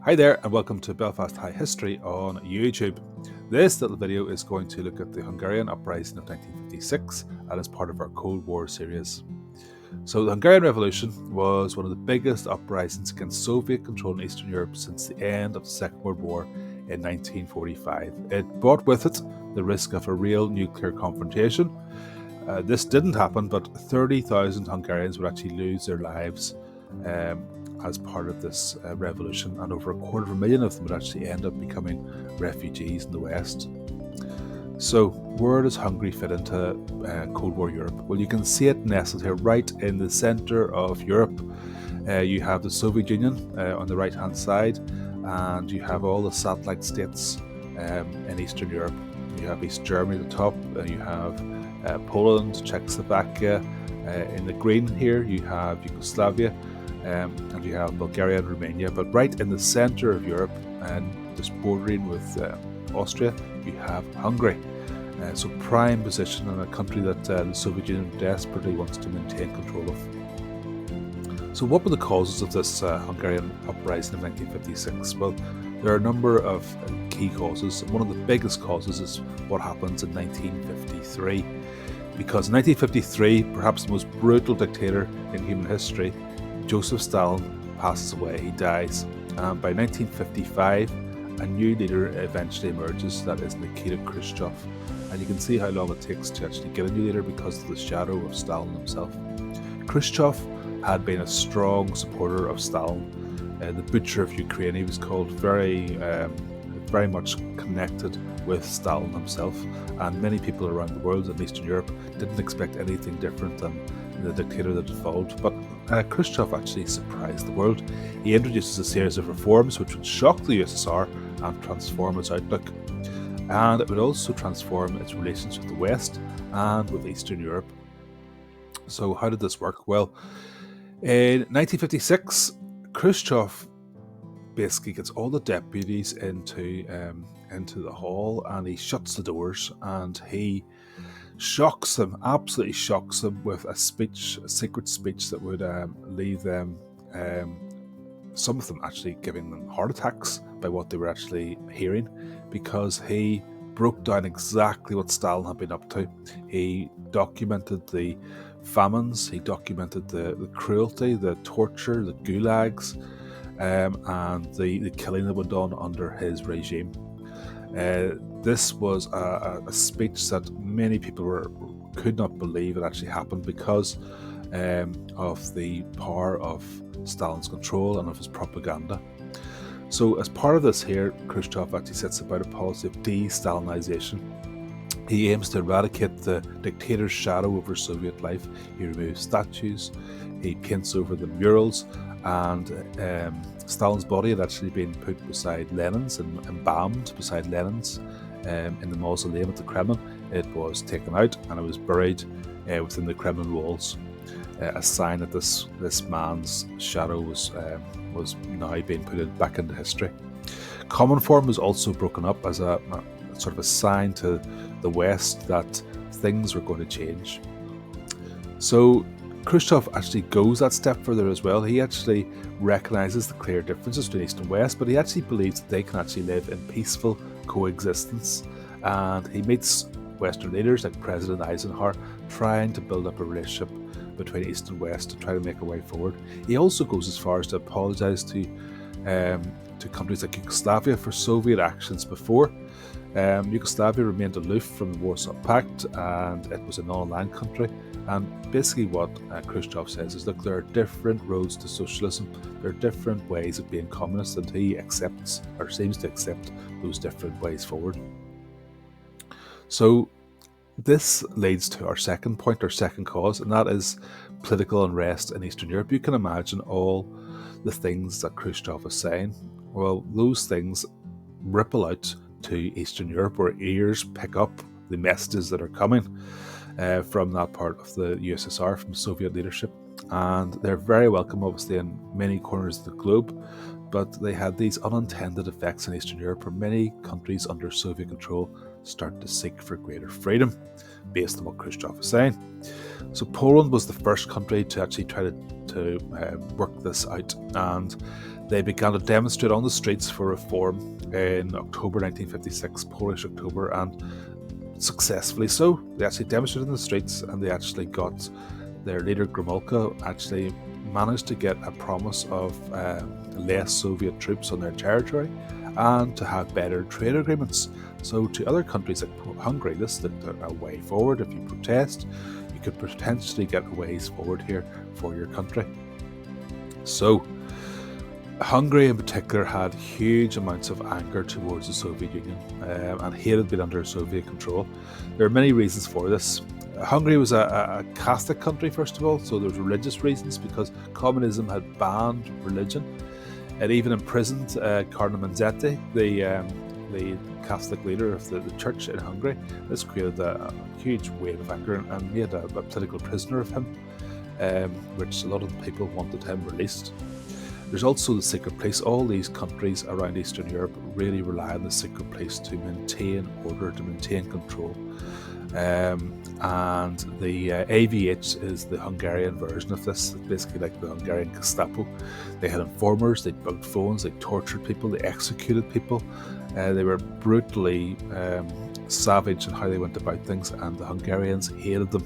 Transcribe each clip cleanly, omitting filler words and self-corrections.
Hi there and welcome to Belfast High History on YouTube. This little video is going to look at the Hungarian Uprising of 1956 and is part of our Cold War series. So the Hungarian Revolution was one of the biggest uprisings against Soviet control in Eastern Europe since the end of the Second World War in 1945. It brought with it the risk of a real nuclear confrontation. This didn't happen, but 30,000 Hungarians would actually lose their lives as part of this revolution, and over 250,000 of them would actually end up becoming refugees in the West. So where does Hungary fit into Cold War Europe? Well, you can see it nestled here right in the centre of Europe. You have the Soviet Union on the right hand side, and you have all the satellite states in Eastern Europe. You have East Germany at the top, you have Poland, Czechoslovakia. In the green here you have Yugoslavia, and you have Bulgaria and Romania. But right in the centre of Europe, and just bordering with Austria, you have Hungary. So prime position in a country that the Soviet Union desperately wants to maintain control of. So what were the causes of this Hungarian uprising of 1956? Well, there are a number of key causes. One of the biggest causes is what happens in 1953. Because in 1953, perhaps the most brutal dictator in human history, Joseph Stalin, passes away, he dies. And by 1955, a new leader eventually emerges, that is Nikita Khrushchev. And you can see how long it takes to actually get a new leader because of the shadow of Stalin himself. Khrushchev had been a strong supporter of Stalin, the butcher of Ukraine. He was called very much connected with Stalin himself, and many people around the world in Eastern Europe didn't expect anything different than the dictator that had followed. But Khrushchev actually surprised the world. He introduces a series of reforms which would shock the USSR and transform its outlook. And it would also transform its relations with the West and with Eastern Europe. So how did this work? Well, in 1956, Khrushchev basically gets all the deputies into the hall, and he shuts the doors, and he shocks them, absolutely shocks them, with a secret speech that would leave them, some of them actually giving them heart attacks by what they were actually hearing, because he broke down exactly what Stalin had been up to. He documented the famines, he documented the cruelty, the torture, the gulags, and the killing that went on under his regime. This was a speech that many people could not believe it actually happened, because of the power of Stalin's control and of his propaganda. So as part of this here, Khrushchev actually sets about a policy of de-Stalinization. He aims to eradicate the dictator's shadow over Soviet life. He removes statues, he paints over the murals, and Stalin's body had actually been put beside Lenin's and embalmed beside Lenin's in the mausoleum at the Kremlin. It was taken out and it was buried within the Kremlin walls, a sign that this man's shadow was now being put back into history. Cominform was also broken up as a sort of a sign to the West that things were going to change. So Khrushchev actually goes that step further as well. He actually recognises the clear differences between East and West, but he actually believes that they can actually live in peaceful coexistence. And he meets Western leaders like President Eisenhower, trying to build up a relationship between East and West to try to make a way forward. He also goes as far as to apologise to countries like Yugoslavia for Soviet actions before. Yugoslavia remained aloof from the Warsaw Pact, and it was a non-aligned country. And basically what Khrushchev says is, look, there are different roads to socialism, there are different ways of being communist, and he accepts, or seems to accept, those different ways forward. So this leads to our second point, our second cause, and that is political unrest in Eastern Europe. You can imagine all the things that Khrushchev is saying. Well, those things ripple out to Eastern Europe, where ears pick up the messages that are coming from that part of the USSR, from Soviet leadership, and they're very welcome obviously in many corners of the globe, but they had these unintended effects in Eastern Europe, where many countries under Soviet control start to seek for greater freedom based on what Khrushchev was saying. So Poland was the first country to actually try to work this out, and They began to demonstrate on the streets for reform in October 1956, Polish October, and successfully so. They actually demonstrated in the streets, and they actually got their leader Gromulka actually managed to get a promise of less Soviet troops on their territory and to have better trade agreements. So to other countries like Hungary, this looked a way forward. If you protest, you could potentially get ways forward here for your country. So Hungary in particular had huge amounts of anger towards the Soviet Union and hated being under Soviet control. There are many reasons for this. Hungary was a Catholic country, first of all, so there was religious reasons because communism had banned religion. It even imprisoned Cardinal Manzetti, the Catholic leader of the church in Hungary. This created a huge wave of anger and made a political prisoner of him, which a lot of people wanted him released. There's also the secret police. All these countries around Eastern Europe really rely on the secret police to maintain order, to maintain control. And the AVH is the Hungarian version of this, basically like the Hungarian Gestapo. They had informers, they bugged phones, they tortured people, they executed people. They were brutally savage in how they went about things, and the Hungarians hated them.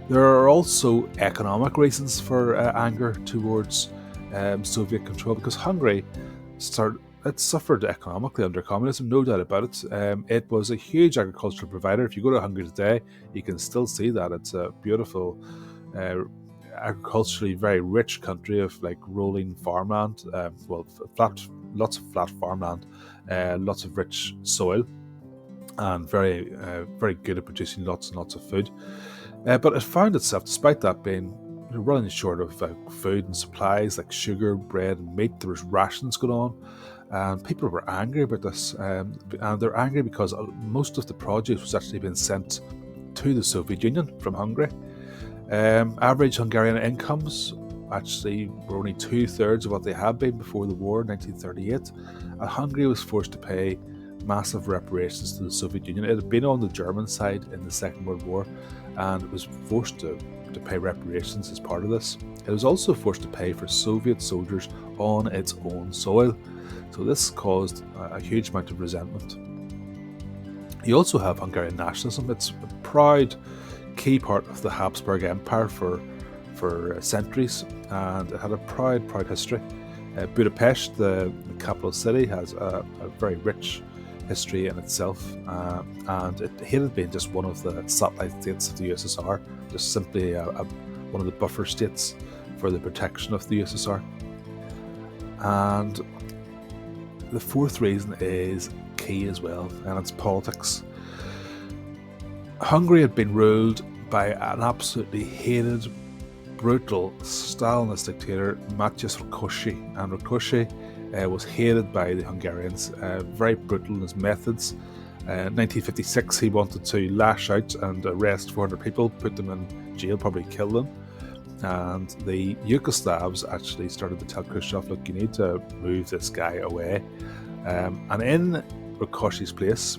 There are also economic reasons for anger towards Soviet control, because Hungary suffered economically under communism, no doubt about it. It was a huge agricultural provider. If you go to Hungary today, you can still see that. It's a beautiful, agriculturally very rich country of like rolling farmland, lots of flat farmland, lots of rich soil, and very good at producing lots and lots of food. But it found itself, despite that being running short of food and supplies like sugar, bread and meat. There was rations going on, and people were angry about this, and they're angry because most of the produce was actually being sent to the Soviet Union from Hungary. Average Hungarian incomes actually were only 2/3 of what they had been before the war in 1938, and Hungary was forced to pay massive reparations to the Soviet Union. It had been on the German side in the Second World War, and it was forced to pay reparations as part of this. It was also forced to pay for Soviet soldiers on its own soil. So this caused a huge amount of resentment. You also have Hungarian nationalism. It's a proud key part of the Habsburg Empire for centuries, and it had a proud history. Budapest, the capital city, has a very rich history in itself, and it had been just one of the satellite states of the USSR, just simply one of the buffer states for the protection of the USSR. And the fourth reason is key as well, and it's politics. Hungary had been ruled by an absolutely hated, brutal Stalinist dictator, Matyas Rákosi, and Rákosi was hated by the Hungarians, very brutal in his methods. In 1956 he wanted to lash out and arrest 400 people, put them in jail, probably kill them. And the Yugoslavs actually started to tell Khrushchev, look, you need to move this guy away. And in Rákosi's place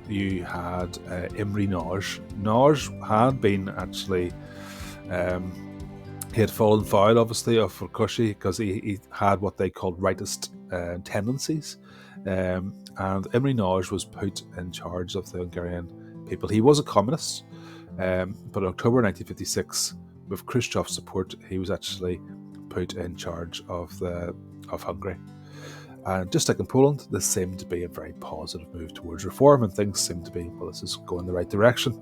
you had Imre Nagy. Nagy had been actually he had fallen foul, obviously, of Rákosi because he had what they called rightist tendencies. And Imre Nagy was put in charge of the Hungarian people. He was a communist, but in October 1956, with Khrushchev's support, he was actually put in charge of Hungary. And just like in Poland, this seemed to be a very positive move towards reform, and things seemed to be, well, this is going in the right direction.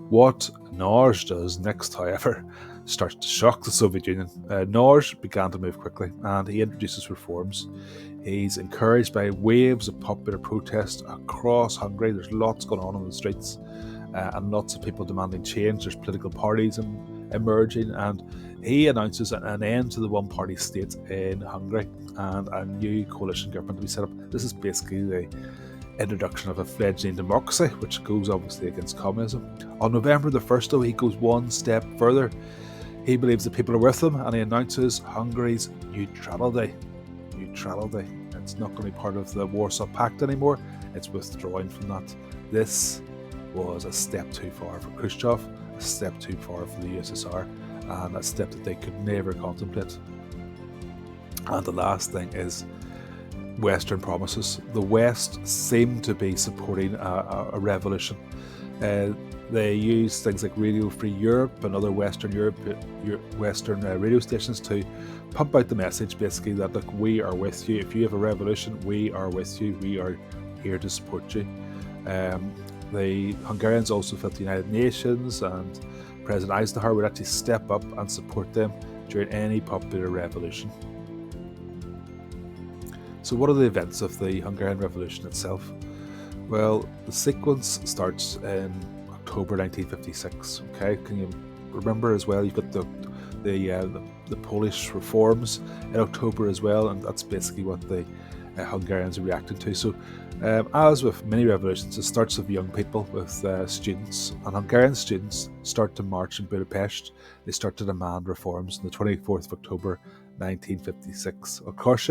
What Nagy does next, however, starts to shock the Soviet Union. Nagy began to move quickly, and he introduces reforms. He's encouraged by waves of popular protest across Hungary. There's lots going on in the streets, and lots of people demanding change. There's political parties emerging, and he announces an end to the one-party state in Hungary and a new coalition government to be set up. This is basically the introduction of a fledgling democracy, which goes obviously against communism. On November the 1st, though, he goes one step further. He believes the people are with him, and he announces Hungary's neutrality. It's not going to be part of the Warsaw Pact anymore. It's withdrawing from that. This was a step too far for Khrushchev, a step too far for the USSR, and a step that they could never contemplate. And the last thing is Western promises. The West seemed to be supporting a revolution. They used things like Radio Free Europe and other Western radio stations to pump out the message, basically, that look, we are with you. If you have a revolution, we are with you. We are here to support you. The Hungarians also felt the United Nations and President Eisenhower would actually step up and support them during any popular revolution. So what are the events of the Hungarian Revolution itself? Well, the sequence starts in October 1956. Okay, can you remember as well? You've got the Polish reforms in October as well, and that's basically what the Hungarians are reacting to. So, as with many revolutions, it starts with young people, with students, and Hungarian students start to march in Budapest. They start to demand reforms on the 24th of October 1956. Of course,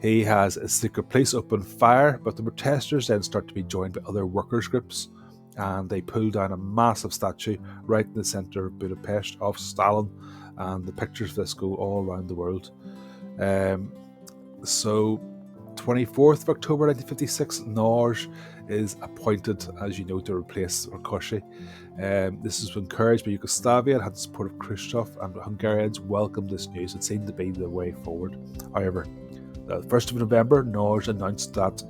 he has a secret police open fire, but the protesters then start to be joined by other workers' groups, and they pull down a massive statue right in the centre of Budapest of Stalin, and the pictures of this go all around the world. So 24th of October 1956, Norge is appointed, as you know, to replace Rákosi. This is encouraged by Yugoslavia and had the support of Khrushchev, and Hungarians welcomed this news. It seemed to be the way forward. However, the 1st of November, Norge announced that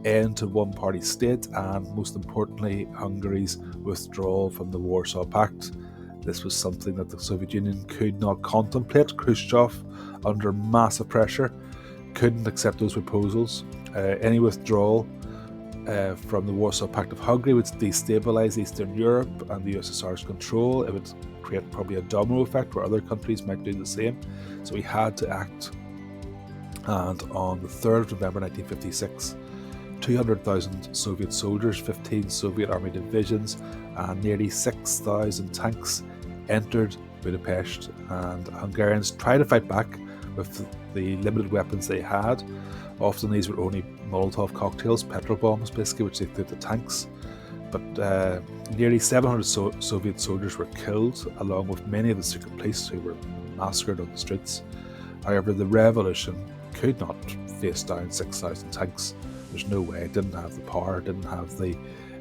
end to one-party state and, most importantly, Hungary's withdrawal from the Warsaw Pact. This was something that the Soviet Union could not contemplate. Khrushchev, under massive pressure, couldn't accept those proposals. Any withdrawal from the Warsaw Pact of Hungary would destabilise Eastern Europe and the USSR's control. It would create probably a domino effect where other countries might do the same. So he had to act. And on the 3rd of November 1956, 200,000 Soviet soldiers, 15 Soviet army divisions, and nearly 6,000 tanks entered Budapest, and Hungarians tried to fight back with the limited weapons they had. Often these were only Molotov cocktails, petrol bombs basically, which they threw at the tanks. But nearly 700 Soviet soldiers were killed, along with many of the secret police who were massacred on the streets. However, the revolution could not face down 6,000 tanks. There's no way. It didn't have the power, didn't have the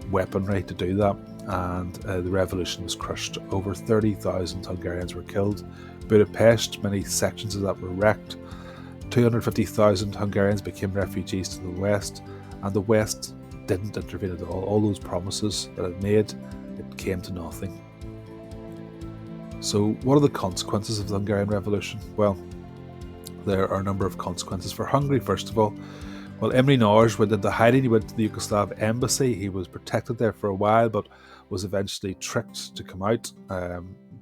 weaponry to do that, and the revolution was crushed. Over 30,000 Hungarians were killed. Budapest, many sections of that were wrecked. 250,000 Hungarians became refugees to the West, and the West didn't intervene at all. All those promises that it made, it came to nothing. So what are the consequences of the Hungarian Revolution? Well, there are a number of consequences for Hungary. First of all, well, Imre Nagy went into hiding. He went to the Yugoslav embassy. He was protected there for a while, but was eventually tricked to come out,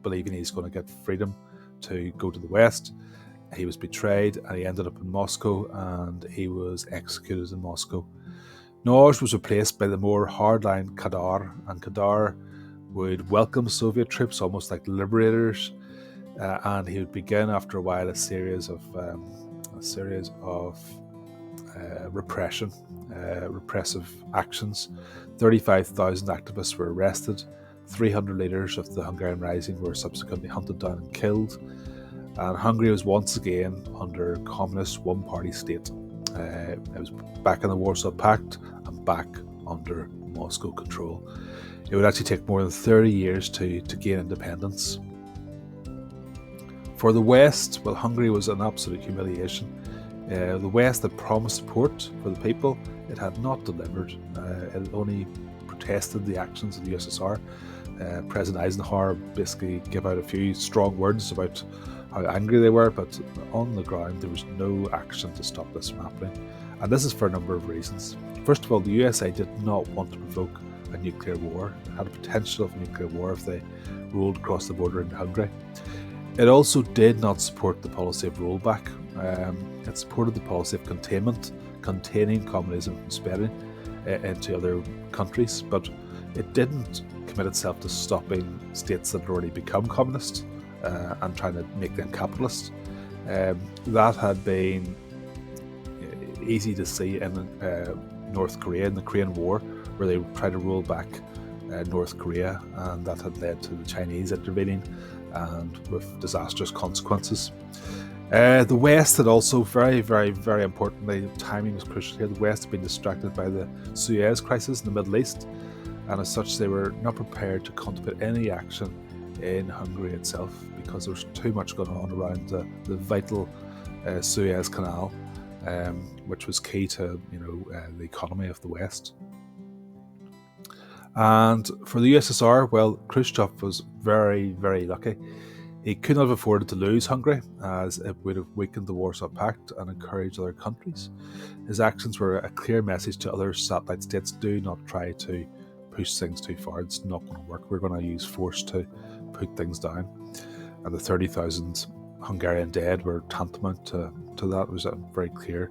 believing he's going to get freedom to go to the West. He was betrayed, and he ended up in Moscow, and he was executed in Moscow. Nagy was replaced by the more hardline Kadar, and Kadar would welcome Soviet troops almost like liberators, and he would begin after a while a series of repressive actions. 35,000 activists were arrested. 300 leaders of the Hungarian Uprising were subsequently hunted down and killed. And Hungary was once again under communist one-party state. It was back in the Warsaw Pact and back under Moscow control. It would actually take more than 30 years to gain independence. For the West, well, Hungary was an absolute humiliation. The West had promised support for the people. It had not delivered. It only protested the actions of the USSR. President Eisenhower basically gave out a few strong words about how angry they were, but on the ground there was no action to stop this from happening. And this is for a number of reasons. First of all, the USA did not want to provoke a nuclear war. It had a potential of a nuclear war if they rolled across the border into Hungary. It also did not support the policy of rollback. It supported the policy of containment, containing communism from spreading into other countries, but it didn't commit itself to stopping states that had already become communist and trying to make them capitalist. That had been easy to see in North Korea in the Korean War, where they tried to roll back North Korea, and that had led to the Chinese intervening and with disastrous consequences. The West had also very importantly, timing was crucial here. The West had been distracted by the Suez crisis in the Middle East, and as such they were not prepared to contemplate any action in Hungary itself because there was too much going on around the vital Suez Canal, which was key to the economy of the West. And for the USSR, well, Khrushchev was very lucky. He could not have afforded to lose Hungary, as it would have weakened the Warsaw Pact and encouraged other countries. His actions were a clear message to other satellite states: do not try to push things too far. It's not going to work. We're going to use force to put things down. And the 30,000 Hungarian dead were tantamount to that. It was a very clear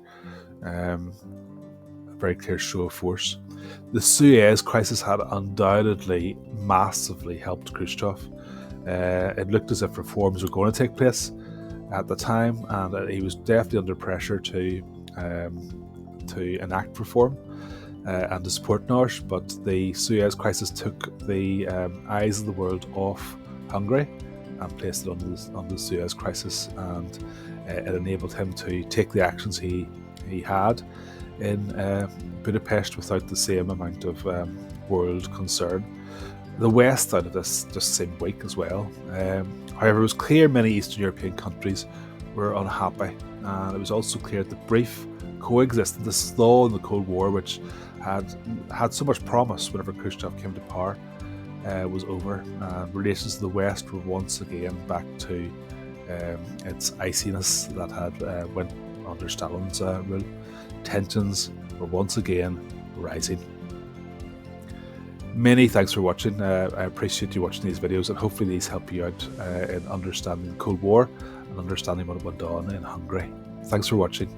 show of force. The Suez crisis had undoubtedly massively helped Khrushchev. It looked as if reforms were going to take place at the time, and he was definitely under pressure to enact reform and to support Norse. But the Suez crisis took the eyes of the world off Hungary and placed it on the Suez crisis, and it enabled him to take the actions he had in Budapest without the same amount of world concern. The West out of this just seemed weak as well. However, it was clear many Eastern European countries were unhappy, and it was also clear that the brief coexistence, this thaw in the Cold War, which had so much promise whenever Khrushchev came to power, was over, and relations to the West were once again back to its iciness that had went under Stalin's rule. Tensions were once again rising. Many thanks for watching. I appreciate you watching these videos, and hopefully these help you out in understanding the Cold War and understanding what went on in Hungary. Thanks for watching.